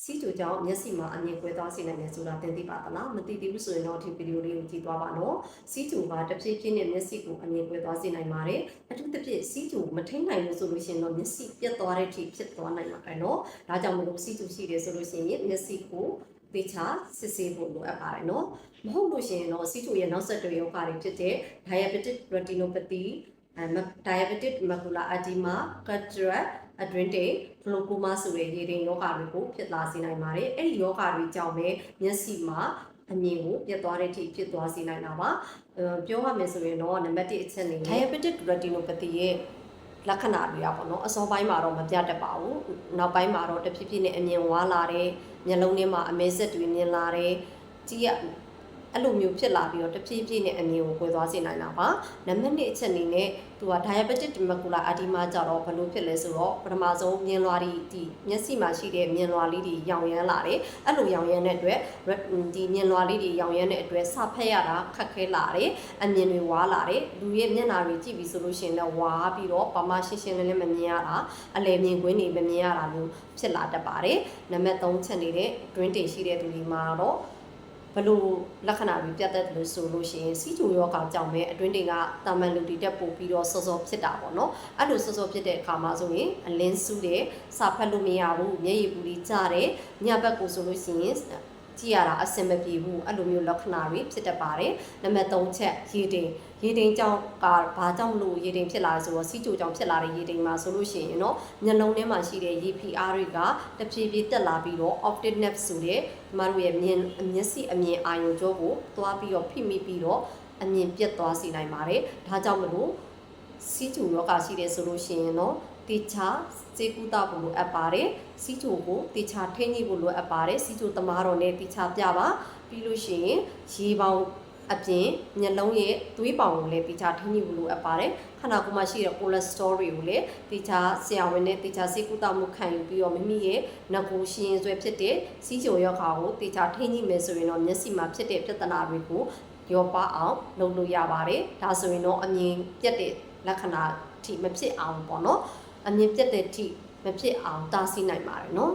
စီးကျူကြောင့်မျက်စိမှာအမြင်ကွဲသွားစေနိုင်တယ်ဆိုတာသင်သိပါသလားမသိသေးဘူးဆိုရင်တော့ဒီဗီဒီယိုလေးကိုကြည့်သွားပါနော်စီးကျူကတစ်ဖြည်းဖြည်းနဲ့မျက်စိကိုအမြင်ကွဲသွားစေနိုင်ပါတယ်အထူးသဖြင့်စီးကျူမထိန်နိုင်လို့ဆိုလို့ရှိရင်တော့မျက်စိပြတ်သွားတဲ့အထိဖြစ်သွားနိုင်ပါတယ်နော်ဒါကြောင့်မလို့စီးကျူရှိတယ်ဆိုလို့ရှိရင်မျက်စိကိုသေချာစစ်ဆေးဖို့လိုအပ်ပါတယ်နော်မဟုတ်လို့ရှိရင်တော့စီးကျူရဲ့နောက်ဆက်တွဲရောဂါတွေဖြစ်တဲ့ diabetic retinopathy diabetic macular edema cataract adrenal glaucoma ဆိုတဲ့ရေတင်ယောဂါတွေကိုဖြစ်လာစေနိုင်ပါတယ်အဲ့ဒီယောဂါတွေကြောင့်ပဲမျက်စိမှာအမြင်ကိုပြတ်သွားတဲ့အထိဖြစ်သွားစေနိုင်တာပါပြောရမယ်ဆိုရင်တော့နံပါတ်1အချက်အနေနဲ့ diabetic retinopathy ရဲ့လက္ခဏာတွေကပေါ့နော်အစောပိုင်းမှာတော့မပြတ်တတ်ပါဘူးနောက်ပိုင်းမှာတော့တဖြည်းဖြည်းနဲ့အမြင်ဝါလာတယ်မျက်လုံးထဲမှာအမဲဆက်တွေမြင်လာတယ်ကြည့်ရအဲ့လိုမျိုးဖြစ်လာပြီးတော့တဖြည်းဖြည်းနဲ့အမြင်ကိုကွဲသွားစေနိုင်တာပါနံပါတ်2အချက်အနေနဲ့သူက diabetic macular edema ကြတော့ဘယ်လိုဖြစ်လဲဆိုတော့ပထမဆုံးမြင်လွှာတွေဒီမျက်စိမှာရှိတဲ့မြင်လွှာလေးတွေရောင်ရမ်းလာတယ်အဲ့လိုရောင်ရမ်းတဲ့အတွက်ဒီမြင်လွှာလေးတွေရောင်ရမ်းတဲ့အတွက်စဖက်ရတာခက်ခဲလာတယ်အမြင်တွေဝါလာတယ်လူရဲ့မျက်နှာတွေကြည့်ပြီးဆိုလို့ရှိရင်လည်းဝါပြီးတော့ဘာမှရှင်းရှင်းလင်းလင်းမမြင်ရတာအလယ်မြင်ကွင်းတွေမမြင်ရတာမျိုးဖြစ်လာတတ်ပါတယ်နံပါတ်3ချက်နေတဲ့တွင်းတင်ရှိတဲ့သူတွေမှာတော့ဘလို့လက္ခဏာတွေပြတ်သက်လို့ဆိုလို့ရှိရင်စီးကျူယောဂါကြောင့်ပဲအတွင်းတွေကတာမန်လူတွေတက်ပို့ပြီးတော့စောစောဖြစ်တာပေါ့နော်အဲ့လိုစောစောဖြစ်တဲ့အခါမှာဆိုရင်အလင်းစုတယ်စာဖတ်လို့မရဘူးမျက်ရည်ပူလေးကျတယ်ညဘက်ကိုဆိုလို့ရှိရင်ကြည့်ရတာအဆင်မပြေဘူးအဲ့လိုမျိုးလက္ခဏာတွေဖြစ်တတ်ပါတယ်နံပါတ်3ချက်ရေတင်ကြောင့်ကဘာကြောင့်လို့ရေတင်ဖြစ်လာဆိုတော့စီးကျူကြောင့်ဖြစ်လာတဲ့ရေတင်မှာဆိုလို့ရှိရင်တော့မျက်လုံးထဲမှာရှိတဲ့ရေဖိအားတွေကတဖြည်းဖြည်းတက်လာပြီးတော့ optic nerve ဆိုတဲ့ကျမတို့ရဲ့မျက်စိအမြင်အာရုံကြောကိုသွားပြီးတော့ဖိမိပြီးတော့အမြင်ပြတ်သွားစေနိုင်ပါတယ်ဒါကြောင့်မလို့စီးကျူယောဂရှိတယ်ဆိုလို့ရှိရင်တော့တေချာစေကူတာဖို့လိုအပ်ပါတယ်စီးကျူကိုတေချာထိန်းညှိဖို့လိုအပ်ပါတယ်စီးကျူသမားတော်နဲ့တေချာပြပါပြီးလို့ရှိရင်ရေပေါင်အပြင်မျက်လုံးရဲ့သွေးပေါင်ကိုလည်းတေချာထိန်းညှိဖို့လိုအပ်ပါတယ်ခန္ဓာကိုယ်မှာရှိတဲ့ cholesterol တွေကိုလည်းတေချာဆရာဝန်နဲ့တေချာစေကူတာမှုခံယူပြီးတော့မိမိရဲ့ငကိုရှင်ဆွဲဖြစ်တဲ့စီးကျူယောဂါကိုတေချာထိန်းညှိမယ်ဆိုရင်တော့မျက်စိမှာဖြစ်တဲ့ပြဿနာတွေကိုရောပါအောင်လုပ်လို့ရပါတယ်ဒါဆိုရင်တော့အမြင်ပြတ်တဲ့လက္ခဏာထိမဖြစ်အောင်ပေါ့နော်အမြင်ပြတ်တဲ့အထိမဖြစ်အောင်တားဆီးနိုင်ပါတယ်နော်